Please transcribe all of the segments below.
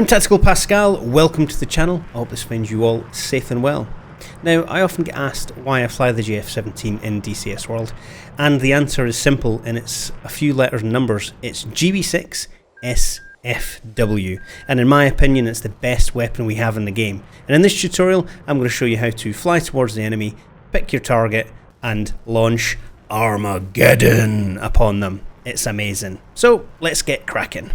I'm Tactical Pascal, welcome to the channel. I hope this finds you all safe and well. Now, I often get asked why I fly the JF-17 in DCS World, and the answer is simple, and it's a few letters and numbers. It's GB6-SFW, and in my opinion it's the best weapon we have in the game. And in this tutorial I'm going to show you how to fly towards the enemy, pick your target, and launch Armageddon upon them. It's amazing. So let's get cracking.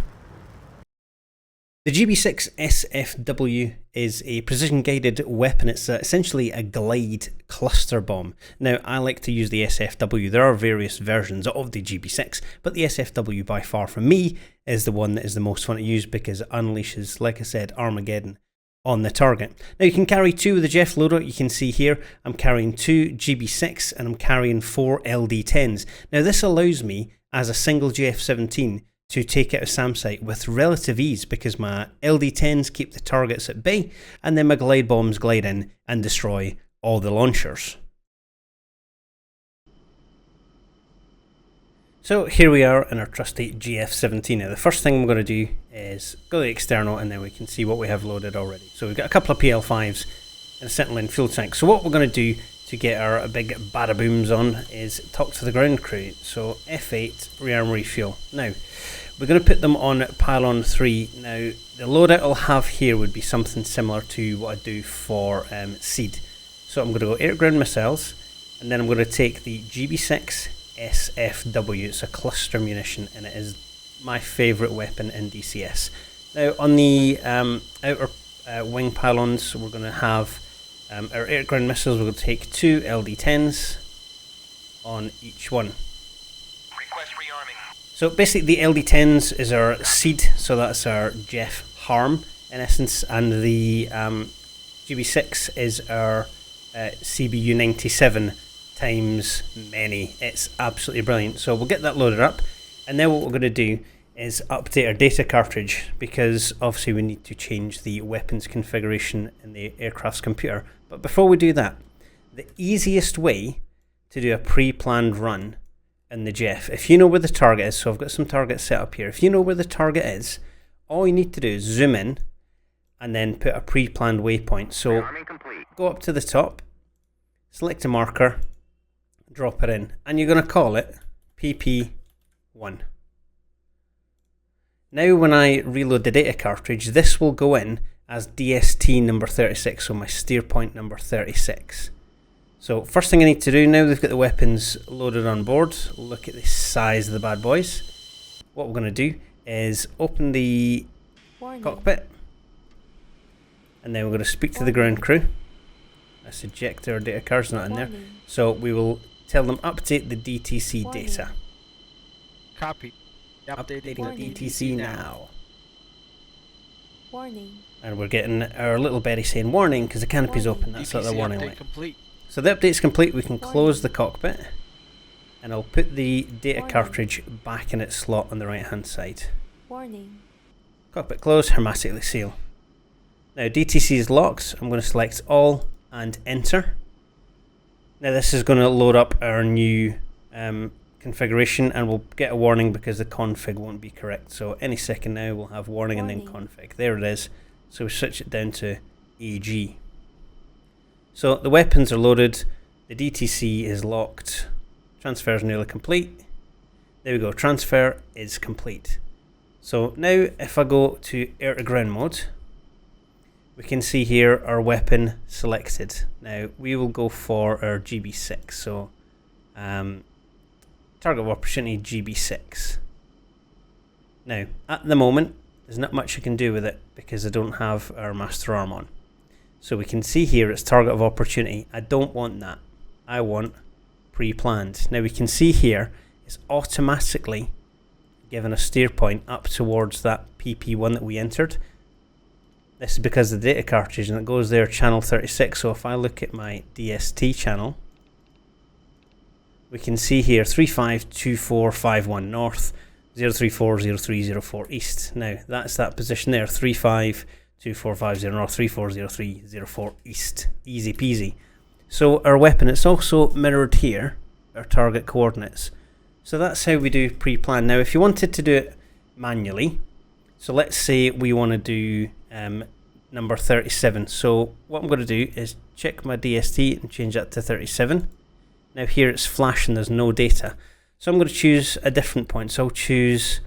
The GB6-SFW is a precision-guided weapon. It's essentially a glide cluster bomb. Now, I like to use the SFW. There are various versions of the GB6, but the SFW by far for me is the one that is the most fun to use because it unleashes, like I said, Armageddon on the target. Now, you can carry two with the JF loader. You can see here I'm carrying two GB6 and I'm carrying 4 LD10s. Now, this allows me, as a single JF-17, to take out a SAM site with relative ease because my LD10s keep the targets at bay and then my glide bombs glide in and destroy all the launchers. So here we are in our trusty JF-17. Now the first thing I'm going to do is go to the external and then we can see what we have loaded already. So we've got a couple of PL5s and a Sentinel fuel tank. So what we're going to do to get our big bada booms on is talk to the ground crew. So F8 rearm refuel. Now we're going to put them on pylon 3. Now the loadout I'll have here would be something similar to what I do for Seed. So I'm going to go air ground missiles and then I'm going to take the GB6-SFW. It's a cluster munition and it is my favourite weapon in DCS. Now on the outer wing pylons we're going to have our air ground missiles. We're going to take 2 LD10s on each one. Request rearming. So basically the LD10s is our Seed, so that's our Jeff Harm in essence, and the GB6 is our CBU-97 times many. It's absolutely brilliant. So we'll get that loaded up, and then what we're going to do is update our data cartridge because obviously we need to change the weapons configuration in the aircraft's computer. But before we do that, the easiest way to do a pre-planned run in the JF, if you know where the target is, so I've got some targets set up here, if you know where the target is, all you need to do is zoom in and then put a pre-planned waypoint. So go up to the top, select a marker, drop it in, and you're going to call it PP1. Now when I reload the data cartridge, this will go in as DST number 36, so my steer point number 36. So first thing I need to do, now we've got the weapons loaded on board, look at the size of the bad boys. What we're going to do is open the cockpit, and then we're going to speak to the ground crew. Let's eject our data card's not in there. So we will tell them update the DTC data. Copy. Updating DTC now. Warning. And we're getting our little Betty saying warning because the canopy's open. That's like the warning light. Complete. So the update's complete. We can close the cockpit, and I'll put the data cartridge back in its slot on the right hand side. Warning. Cockpit closed, hermetically seal. Now DTC is locked. I'm going to select all and enter. Now this is going to load up our new configuration, and we'll get a warning because the config won't be correct. So any second now we'll have warning and then config. There it is. So we switch it down to AG. So the weapons are loaded, the DTC is locked, transfer is nearly complete. There we go, transfer is complete. So now if I go to air to ground mode, we can see here our weapon selected. Now we will go for our GB6. So target of opportunity GB6. Now at the moment there's not much I can do with it because I don't have our master arm on. So we can see here it's target of opportunity. I don't want that. I want pre-planned. Now we can see here it's automatically given a steer point up towards that PP1 that we entered. This is because of the data cartridge and it goes there channel 36. So if I look at my DST channel, we can see here 352451 north, 0340304 east. Now that's that position there, 352450 north, 340304 east. Easy peasy. So our weapon, it's also mirrored here, our target coordinates. So that's how we do pre-plan. Now if you wanted to do it manually, so let's say we want to do number 37. So what I'm going to do is check my DST and change that to 37. Now here it's flashing, there's no data. So I'm going to choose a different point. So I'll choose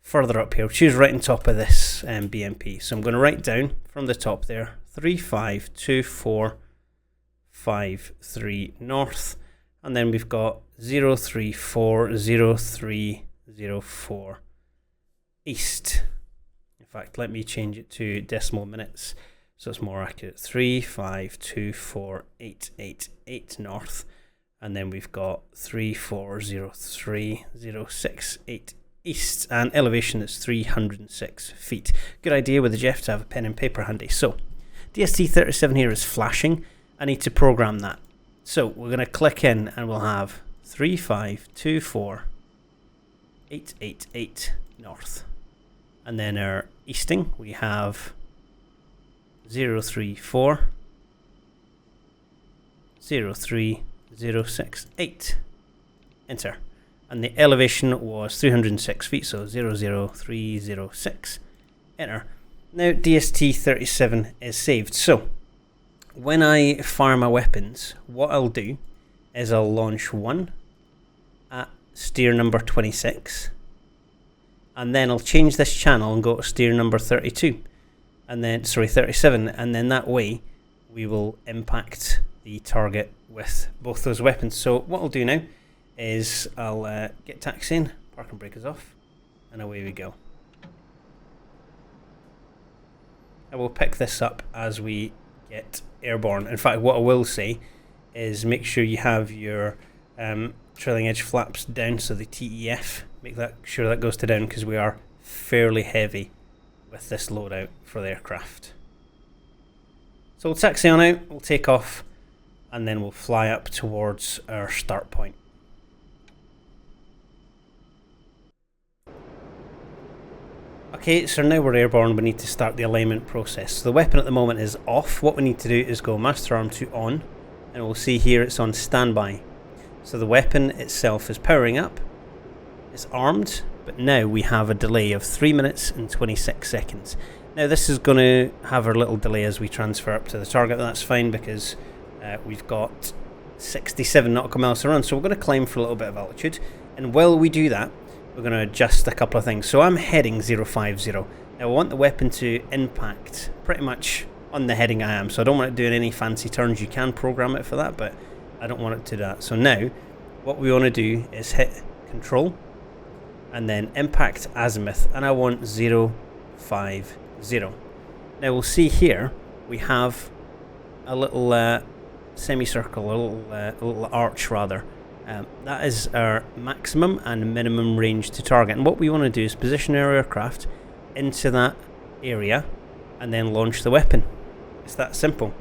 further up here. I'll choose right on top of this BMP. So I'm going to write down from the top there 352453 north, and then we've got 0340304 east. In fact, let me change it to decimal minutes so it's more accurate. 3524888 north, and then we've got 340306 east, and elevation is 306 feet. Good idea with the Jeff to have a pen and paper handy. So DST-37 here is flashing. I need to program that. So we're going to click in and we'll have 3524888 north. And then our easting, we have 0340306 enter. And the elevation was 306 feet, so 00306 enter. Now DST-37 is saved. So when I fire my weapons, what I'll do is I'll launch one at steer number 26, and then I'll change this channel and go to steer number 32, and then 37, and then that way we will impact the target with both those weapons. So what I'll do now is I'll get taxiing, parking brake is off, and away we go. I will pick this up as we get airborne. In fact, what I will say is make sure you have your trailing edge flaps down, so the TEF, make that sure that goes to down, because we are fairly heavy with this loadout for the aircraft. So we'll taxi on out, we'll take off, and then we'll fly up towards our start point. Okay, so now we're airborne, we need to start the alignment process. So the weapon at the moment is off. What we need to do is go master arm to on, and we'll see here it's on standby. So the weapon itself is powering up, it's armed, but now we have a delay of 3 minutes and 26 seconds. Now this is going to have a little delay as we transfer up to the target, but that's fine because we've got 67 nautical miles to run, so we're going to climb for a little bit of altitude, and while we do that, we're going to adjust a couple of things. So I'm heading 050. Now I want the weapon to impact pretty much on the heading I am, so I don't want it doing any fancy turns. You can program it for that, but I don't want it to do that. So now what we want to do is hit control and then impact azimuth, and I want 050. Now we'll see here we have a little semicircle, a little arch rather. That is our maximum and minimum range to target, and what we want to do is position our aircraft into that area and then launch the weapon. It's that simple.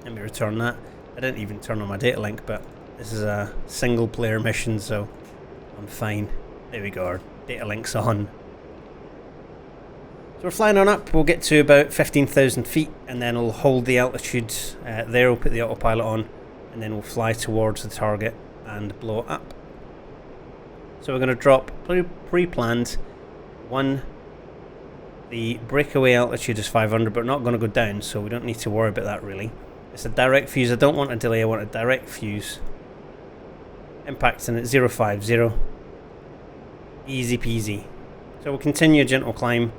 Let me return that. I didn't even turn on my data link, but this is a single player mission, so I'm fine. There we go, our data link's on. So we're flying on up, we'll get to about 15,000 feet, and then we'll hold the altitude there, we'll put the autopilot on, and then we'll fly towards the target and blow it up. So we're going to drop pre-planned one. The breakaway altitude is 500, but we're not going to go down, so we don't need to worry about that really. It's a direct fuse. I don't want a delay, I want a direct fuse. Impacting at 050. Easy peasy. So we'll continue a gentle climb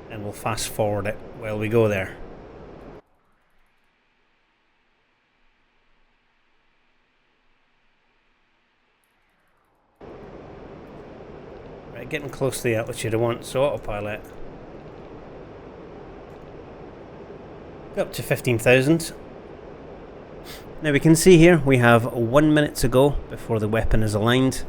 and we'll fast forward it while we go there. Right, getting close to the altitude I want, so autopilot. Up to 15,000. Now we can see here we have 1 minute to go before the weapon is aligned.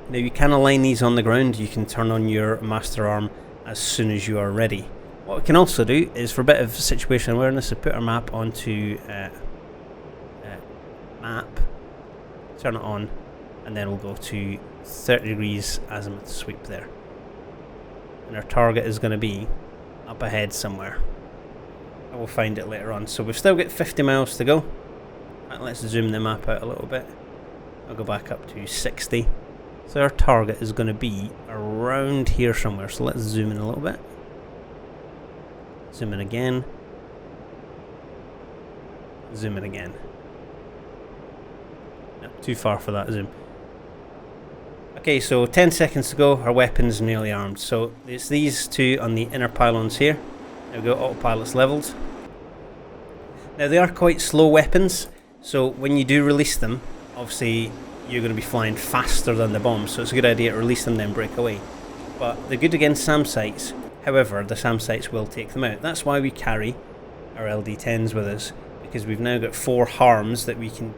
Now you can align these on the ground, you can turn on your master arm as soon as you are ready. What we can also do is, for a bit of situation awareness, to put our map onto map, turn it on, and then we'll go to 30 degrees azimuth sweep there. And our target is going to be up ahead somewhere. I will find it later on. So we've still got 50 miles to go. Right, let's zoom the map out a little bit. I'll go back up to 60. So our target is going to be around here somewhere. So let's zoom in a little bit. Zoom in again. Zoom in again. No, too far for that zoom. Okay, so 10 seconds to go, our weapon's nearly armed. So it's these two on the inner pylons here. There we go, autopilot's leveled. Now they are quite slow weapons, so when you do release them, obviously you're going to be flying faster than the bombs, so it's a good idea to release them then break away. But they're good against SAM sites, however the SAM sites will take them out. That's why we carry our LD-10s with us, because we've now got 4 harms that we can,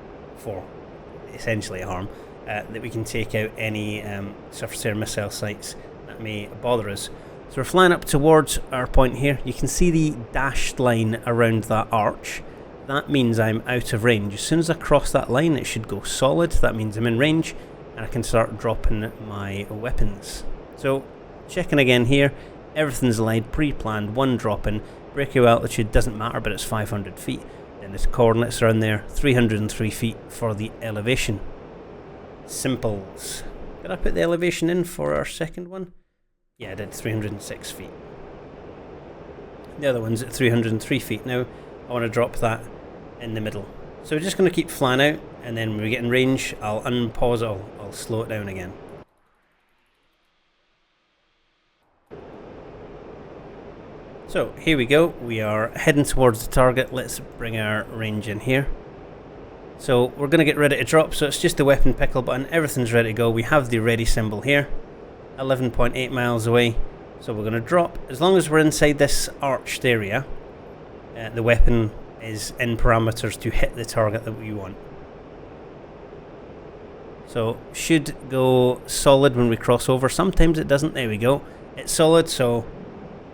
essentially a harm, that we can take out any surface air missile sites that may bother us. So we're flying up towards our point here. You can see the dashed line around that arch. That means I'm out of range. As soon as I cross that line, it should go solid. That means I'm in range and I can start dropping my weapons. So checking again here, everything's laid, pre-planned, 1 drop in. Breakaway altitude doesn't matter, but it's 500 feet. Then the coordinates are in there, 303 feet for the elevation. Simples. Did I put the elevation in for our second one? Yeah, I did, 306 feet. The other one's at 303 feet. Now, I want to drop that in the middle. So we're just going to keep flying out, and then when we get in range, I'll unpause it, I'll slow it down again. So, here we go. We are heading towards the target. Let's bring our range in here. So, we're going to get ready to drop, so it's just the weapon pickle button. Everything's ready to go. We have the ready symbol here. 11.8 miles away, so we're going to drop. As long as we're inside this arched area, the weapon is in parameters to hit the target that we want. So should go solid when we cross over. Sometimes it doesn't. There we go, it's solid, so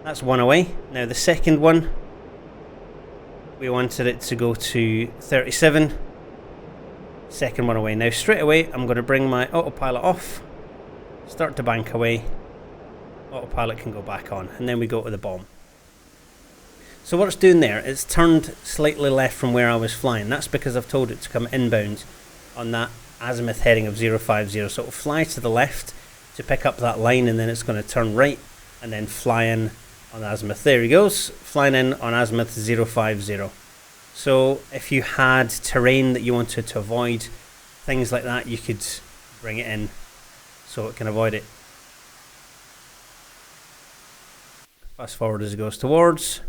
that's 1 away. Now the second one, we wanted it to go to 37. Second one away. Now straight away I'm going to bring my autopilot off, start to bank away, autopilot can go back on, and then we go to the bomb. So what it's doing there, it's turned slightly left from where I was flying. That's because I've told it to come inbound on that azimuth heading of 050. So it'll fly to the left to pick up that line, and then it's going to turn right and then fly in on azimuth. There he goes, flying in on azimuth 050. So if you had terrain that you wanted to avoid, things like that, you could bring it in so it can avoid it. Fast forward as it goes towards,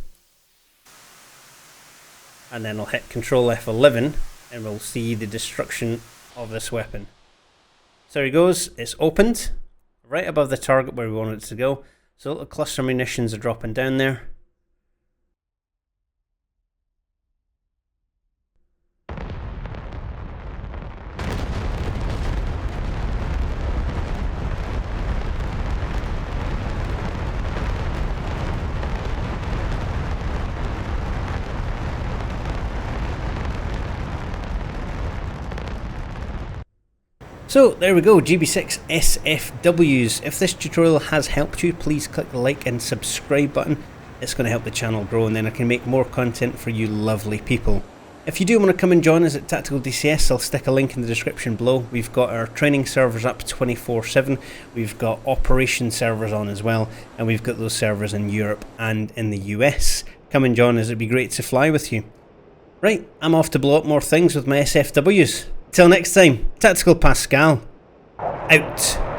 and then we'll hit Control F11 and we'll see the destruction of this weapon. So there he goes, it's opened right above the target where we want it to go. So little cluster munitions are dropping down there. So there we go, GB6-SFWs. If this tutorial has helped you, please click the like and subscribe button. It's going to help the channel grow, and then I can make more content for you lovely people. If you do want to come and join us at Tactical DCS, I'll stick a link in the description below. We've got our training servers up 24/7. We've got operation servers on as well, and we've got those servers in Europe and in the US. Come and join us, it'd be great to fly with you. Right, I'm off to blow up more things with my SFWs. Till next time, Tactical Pascale, out.